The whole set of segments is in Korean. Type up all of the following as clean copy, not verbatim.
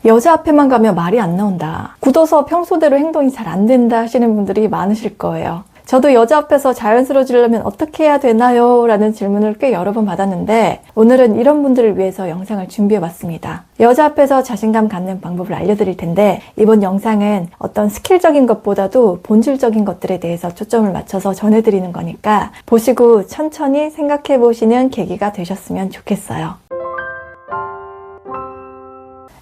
여자 앞에만 가면 말이 안 나온다. 굳어서 평소대로 행동이 잘 안 된다 하시는 분들이 많으실 거예요. 저도 여자 앞에서 자연스러워지려면 어떻게 해야 되나요? 라는 질문을 꽤 여러 번 받았는데 오늘은 이런 분들을 위해서 영상을 준비해봤습니다. 여자 앞에서 자신감 갖는 방법을 알려드릴 텐데 이번 영상은 어떤 스킬적인 것보다도 본질적인 것들에 대해서 초점을 맞춰서 전해드리는 거니까 보시고 천천히 생각해보시는 계기가 되셨으면 좋겠어요.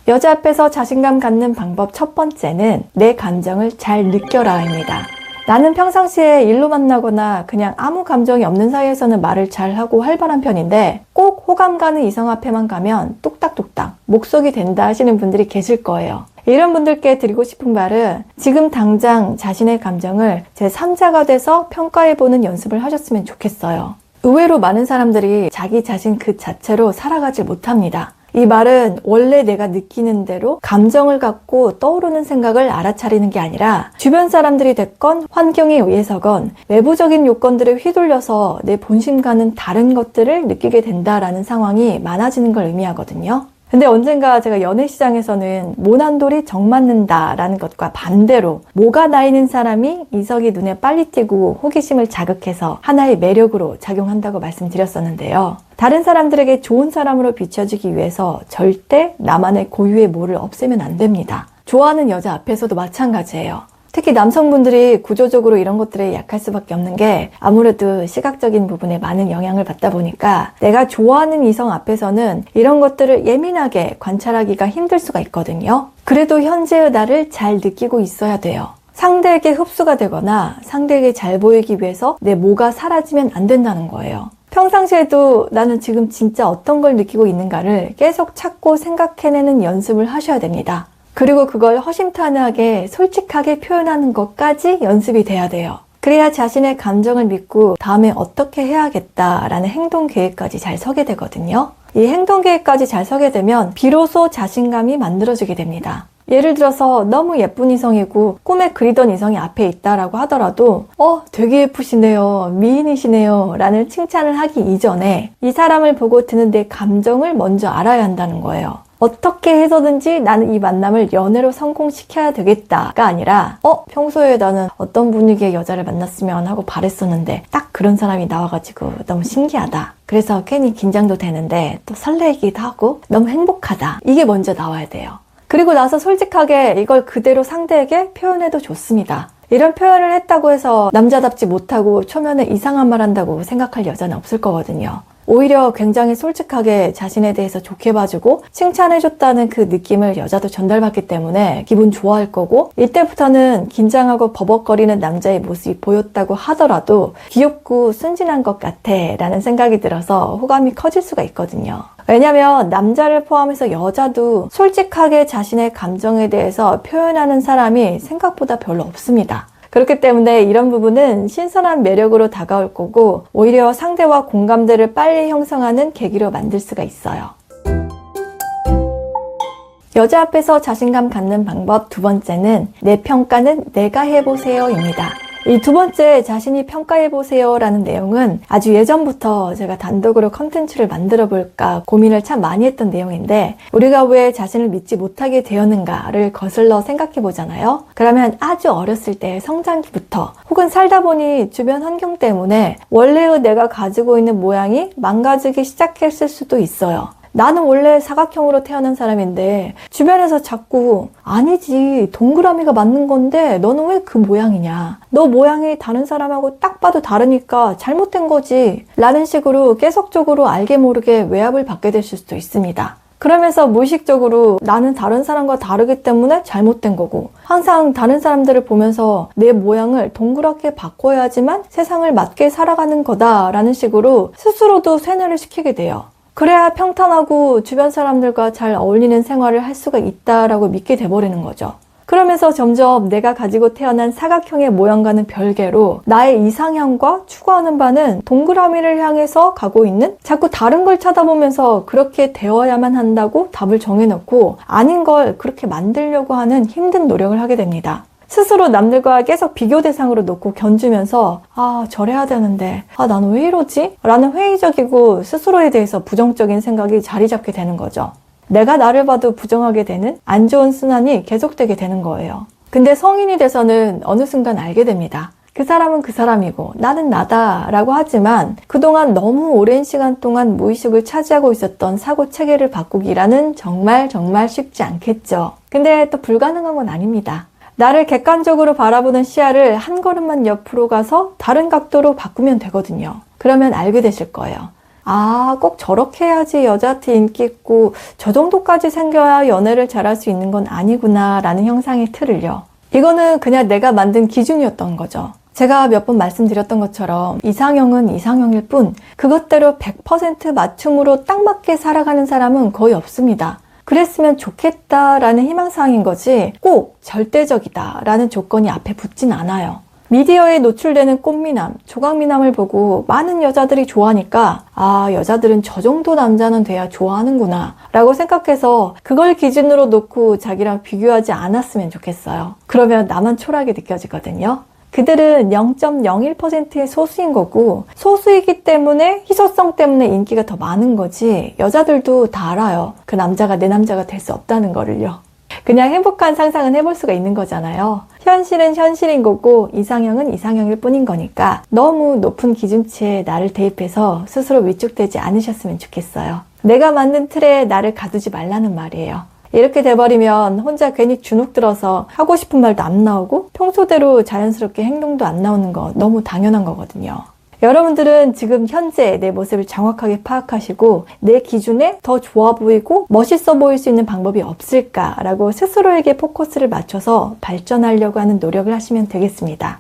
여자 앞에서 자신감 갖는 방법 첫 번째는 내 감정을 잘 느껴라입니다. 나는 평상시에 일로 만나거나 그냥 아무 감정이 없는 사이에서는 말을 잘하고 활발한 편인데 꼭 호감 가는 이성 앞에만 가면 뚝딱뚝딱 목속이 된다 하시는 분들이 계실 거예요. 이런 분들께 드리고 싶은 말은 지금 당장 자신의 감정을 제3자가 돼서 평가해보는 연습을 하셨으면 좋겠어요. 의외로 많은 사람들이 자기 자신 그 자체로 살아가지 못합니다. 이 말은 원래 내가 느끼는 대로 감정을 갖고 떠오르는 생각을 알아차리는 게 아니라 주변 사람들이 됐건 환경에 의해서건 외부적인 요건들에 휘둘려서 내 본심과는 다른 것들을 느끼게 된다라는 상황이 많아지는 걸 의미하거든요. 근데 언젠가 제가 연애시장에서는 모난돌이 정 맞는다 라는 것과 반대로 모가 나이는 사람이 이성이 눈에 빨리 띄고 호기심을 자극해서 하나의 매력으로 작용한다고 말씀드렸었는데요. 다른 사람들에게 좋은 사람으로 비춰지기 위해서 절대 나만의 고유의 모를 없애면 안 됩니다. 좋아하는 여자 앞에서도 마찬가지예요. 특히 남성분들이 구조적으로 이런 것들에 약할 수밖에 없는 게 아무래도 시각적인 부분에 많은 영향을 받다 보니까 내가 좋아하는 이성 앞에서는 이런 것들을 예민하게 관찰하기가 힘들 수가 있거든요. 그래도 현재의 나를 잘 느끼고 있어야 돼요. 상대에게 흡수가 되거나 상대에게 잘 보이기 위해서 내 모가 사라지면 안 된다는 거예요. 평상시에도 나는 지금 진짜 어떤 걸 느끼고 있는가를 계속 찾고 생각해내는 연습을 하셔야 됩니다. 그리고 그걸 허심탄회하게 솔직하게 표현하는 것까지 연습이 돼야 돼요. 그래야 자신의 감정을 믿고 다음에 어떻게 해야겠다라는 행동 계획까지 잘 서게 되거든요. 이 행동 계획까지 잘 서게 되면 비로소 자신감이 만들어지게 됩니다. 예를 들어서 너무 예쁜 이성이고 꿈에 그리던 이성이 앞에 있다라고 하더라도 되게 예쁘시네요, 미인이시네요 라는 칭찬을 하기 이전에 이 사람을 보고 드는 내 감정을 먼저 알아야 한다는 거예요. 어떻게 해서든지 나는 이 만남을 연애로 성공시켜야 되겠다가 아니라 평소에 나는 어떤 분위기의 여자를 만났으면 하고 바랬었는데 딱 그런 사람이 나와가지고 너무 신기하다. 그래서 괜히 긴장도 되는데 또 설레기도 하고 너무 행복하다. 이게 먼저 나와야 돼요. 그리고 나서 솔직하게 이걸 그대로 상대에게 표현해도 좋습니다. 이런 표현을 했다고 해서 남자답지 못하고 초면에 이상한 말 한다고 생각할 여자는 없을 거거든요. 오히려 굉장히 솔직하게 자신에 대해서 좋게 봐주고 칭찬해줬다는 그 느낌을 여자도 전달받기 때문에 기분 좋아할 거고 이때부터는 긴장하고 버벅거리는 남자의 모습이 보였다고 하더라도 귀엽고 순진한 것 같아 라는 생각이 들어서 호감이 커질 수가 있거든요. 왜냐면 남자를 포함해서 여자도 솔직하게 자신의 감정에 대해서 표현하는 사람이 생각보다 별로 없습니다. 그렇기 때문에 이런 부분은 신선한 매력으로 다가올 거고 오히려 상대와 공감대를 빨리 형성하는 계기로 만들 수가 있어요. 여자 앞에서 자신감 갖는 방법 두 번째는 내 평가는 내가 해보세요입니다. 이 두 번째 자신이 평가해보세요 라는 내용은 아주 예전부터 제가 단독으로 컨텐츠를 만들어 볼까 고민을 참 많이 했던 내용인데 우리가 왜 자신을 믿지 못하게 되었는가를 거슬러 생각해 보잖아요. 그러면 아주 어렸을 때 성장기부터 혹은 살다 보니 주변 환경 때문에 원래의 내가 가지고 있는 모양이 망가지기 시작했을 수도 있어요. 나는 원래 사각형으로 태어난 사람인데 주변에서 자꾸 아니지 동그라미가 맞는 건데 너는 왜 그 모양이냐, 너 모양이 다른 사람하고 딱 봐도 다르니까 잘못된 거지 라는 식으로 계속적으로 알게 모르게 외압을 받게 되실 수도 있습니다. 그러면서 무의식적으로 나는 다른 사람과 다르기 때문에 잘못된 거고 항상 다른 사람들을 보면서 내 모양을 동그랗게 바꿔야지만 세상을 맞게 살아가는 거다라는 식으로 스스로도 세뇌를 시키게 돼요. 그래야 평탄하고 주변 사람들과 잘 어울리는 생활을 할 수가 있다라고 믿게 돼버리는 거죠. 그러면서 점점 내가 가지고 태어난 사각형의 모양과는 별개로 나의 이상형과 추구하는 바는 동그라미를 향해서 가고 있는, 자꾸 다른 걸 쳐다보면서 그렇게 되어야만 한다고 답을 정해놓고 아닌 걸 그렇게 만들려고 하는 힘든 노력을 하게 됩니다. 스스로 남들과 계속 비교 대상으로 놓고 견주면서 저래야 되는데 나는 왜 이러지? 라는 회의적이고 스스로에 대해서 부정적인 생각이 자리 잡게 되는 거죠. 내가 나를 봐도 부정하게 되는 안 좋은 순환이 계속되게 되는 거예요. 근데 성인이 돼서는 어느 순간 알게 됩니다. 그 사람은 그 사람이고 나는 나다 라고 하지만 그동안 너무 오랜 시간 동안 무의식을 차지하고 있었던 사고 체계를 바꾸기라는 정말 쉽지 않겠죠. 근데 또 불가능한 건 아닙니다. 나를 객관적으로 바라보는 시야를 한 걸음만 옆으로 가서 다른 각도로 바꾸면 되거든요. 그러면 알게 되실 거예요. 아, 꼭 저렇게 해야지 여자한테 인기 있고 저 정도까지 생겨야 연애를 잘할 수 있는 건 아니구나 라는 형상의 틀을요. 이거는 그냥 내가 만든 기준이었던 거죠. 제가 몇 번 말씀드렸던 것처럼 이상형은 이상형일 뿐 그것대로 100% 맞춤으로 딱 맞게 살아가는 사람은 거의 없습니다. 그랬으면 좋겠다라는 희망사항인 거지 꼭 절대적이다라는 조건이 앞에 붙진 않아요. 미디어에 노출되는 꽃미남, 조각미남을 보고 많은 여자들이 좋아하니까 아, 여자들은 저 정도 남자는 돼야 좋아하는구나 라고 생각해서 그걸 기준으로 놓고 자기랑 비교하지 않았으면 좋겠어요. 그러면 나만 초라하게 느껴지거든요. 그들은 0.01%의 소수인 거고 소수이기 때문에 희소성 때문에 인기가 더 많은 거지 여자들도 다 알아요. 그 남자가 내 남자가 될 수 없다는 거를요. 그냥 행복한 상상은 해볼 수가 있는 거잖아요. 현실은 현실인 거고 이상형은 이상형일 뿐인 거니까 너무 높은 기준치에 나를 대입해서 스스로 위축되지 않으셨으면 좋겠어요. 내가 만든 틀에 나를 가두지 말라는 말이에요. 이렇게 돼버리면 혼자 괜히 주눅 들어서 하고 싶은 말도 안 나오고 평소대로 자연스럽게 행동도 안 나오는 거 너무 당연한 거거든요. 여러분들은 지금 현재 내 모습을 정확하게 파악하시고 내 기준에 더 좋아 보이고 멋있어 보일 수 있는 방법이 없을까라고 스스로에게 포커스를 맞춰서 발전하려고 하는 노력을 하시면 되겠습니다.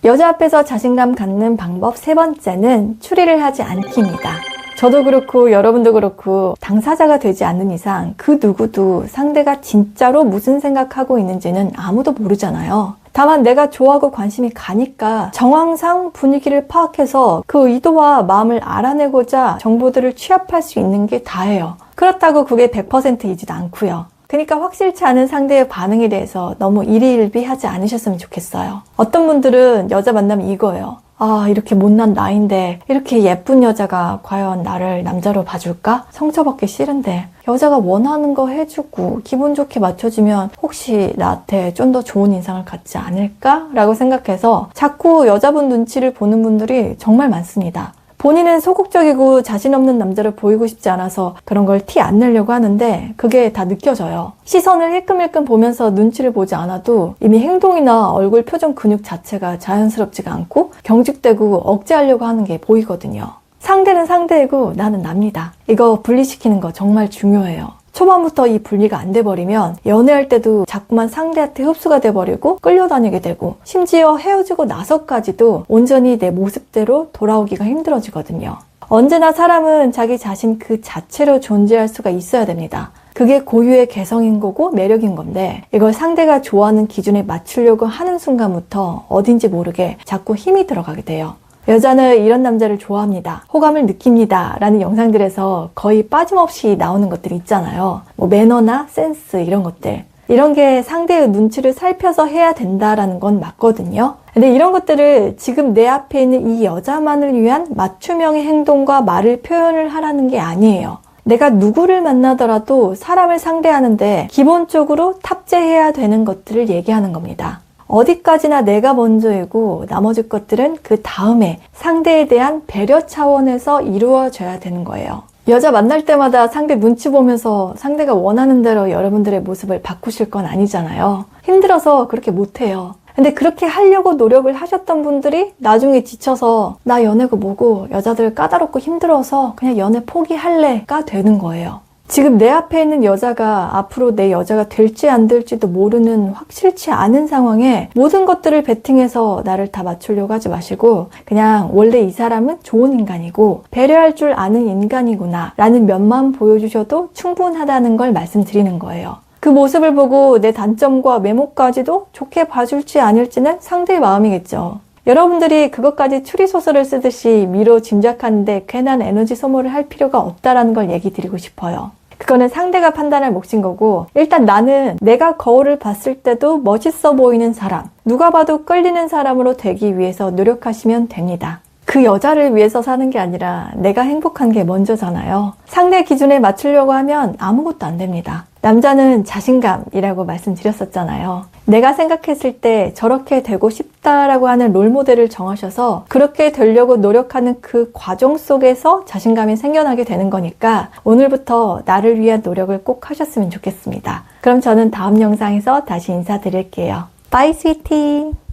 여자 앞에서 자신감 갖는 방법 세 번째는 추리를 하지 않기입니다. 저도 그렇고 여러분도 그렇고 당사자가 되지 않는 이상 그 누구도 상대가 진짜로 무슨 생각하고 있는지는 아무도 모르잖아요. 다만 내가 좋아하고 관심이 가니까 정황상 분위기를 파악해서 그 의도와 마음을 알아내고자 정보들을 취합할 수 있는 게 다예요. 그렇다고 그게 100%이지도 않고요. 그러니까 확실치 않은 상대의 반응에 대해서 너무 일희일비하지 않으셨으면 좋겠어요. 어떤 분들은 여자 만나면 이거예요. 아, 이렇게 못난 나인데 이렇게 예쁜 여자가 과연 나를 남자로 봐줄까? 상처받기 싫은데 여자가 원하는 거 해주고 기분 좋게 맞춰주면 혹시 나한테 좀 더 좋은 인상을 갖지 않을까? 라고 생각해서 자꾸 여자분 눈치를 보는 분들이 정말 많습니다. 본인은 소극적이고 자신 없는 남자를 보이고 싶지 않아서 그런 걸 티 안 내려고 하는데 그게 다 느껴져요. 시선을 힐끔힐끔 보면서 눈치를 보지 않아도 이미 행동이나 얼굴 표정 근육 자체가 자연스럽지가 않고 경직되고 억제하려고 하는 게 보이거든요. 상대는 상대이고 나는 납니다. 이거 분리시키는 거 정말 중요해요. 초반부터 이 분리가 안 돼버리면 연애할 때도 자꾸만 상대한테 흡수가 돼버리고 끌려다니게 되고 심지어 헤어지고 나서까지도 온전히 내 모습대로 돌아오기가 힘들어지거든요. 언제나 사람은 자기 자신 그 자체로 존재할 수가 있어야 됩니다. 그게 고유의 개성인 거고 매력인 건데 이걸 상대가 좋아하는 기준에 맞추려고 하는 순간부터 어딘지 모르게 자꾸 힘이 들어가게 돼요. 여자는 이런 남자를 좋아합니다. 호감을 느낍니다. 라는 영상들에서 거의 빠짐없이 나오는 것들이 있잖아요. 뭐 매너나 센스 이런 것들. 이런 게 상대의 눈치를 살펴서 해야 된다라는 건 맞거든요. 근데 이런 것들을 지금 내 앞에 있는 이 여자만을 위한 맞춤형의 행동과 말을 표현을 하라는 게 아니에요. 내가 누구를 만나더라도 사람을 상대하는데 기본적으로 탑재해야 되는 것들을 얘기하는 겁니다. 어디까지나 내가 먼저이고 나머지 것들은 그 다음에 상대에 대한 배려 차원에서 이루어져야 되는 거예요. 여자 만날 때마다 상대 눈치 보면서 상대가 원하는 대로 여러분들의 모습을 바꾸실 건 아니잖아요. 힘들어서 그렇게 못해요. 근데 그렇게 하려고 노력을 하셨던 분들이 나중에 지쳐서 나 연애고 뭐고 여자들 까다롭고 힘들어서 그냥 연애 포기할래가 되는 거예요. 지금 내 앞에 있는 여자가 앞으로 내 여자가 될지 안 될지도 모르는 확실치 않은 상황에 모든 것들을 베팅해서 나를 다 맞추려고 하지 마시고 그냥 원래 이 사람은 좋은 인간이고 배려할 줄 아는 인간이구나 라는 면만 보여주셔도 충분하다는 걸 말씀드리는 거예요. 그 모습을 보고 내 단점과 메모까지도 좋게 봐줄지 아닐지는 상대의 마음이겠죠. 여러분들이 그것까지 추리소설을 쓰듯이 미뤄 짐작하는데 괜한 에너지 소모를 할 필요가 없다라는 걸 얘기 드리고 싶어요. 그거는 상대가 판단할 몫인 거고 일단 나는 내가 거울을 봤을 때도 멋있어 보이는 사람, 누가 봐도 끌리는 사람으로 되기 위해서 노력하시면 됩니다. 그 그 여자를 위해서 사는 게 아니라 내가 행복한 게 먼저잖아요. 상대 기준에 맞추려고 하면 아무것도 안 됩니다. 남자는 자신감이라고 말씀드렸었잖아요. 내가 생각했을 때 저렇게 되고 싶다라고 하는 롤모델을 정하셔서 그렇게 되려고 노력하는 그 과정 속에서 자신감이 생겨나게 되는 거니까 오늘부터 나를 위한 노력을 꼭 하셨으면 좋겠습니다. 그럼 저는 다음 영상에서 다시 인사드릴게요. Bye, sweetie!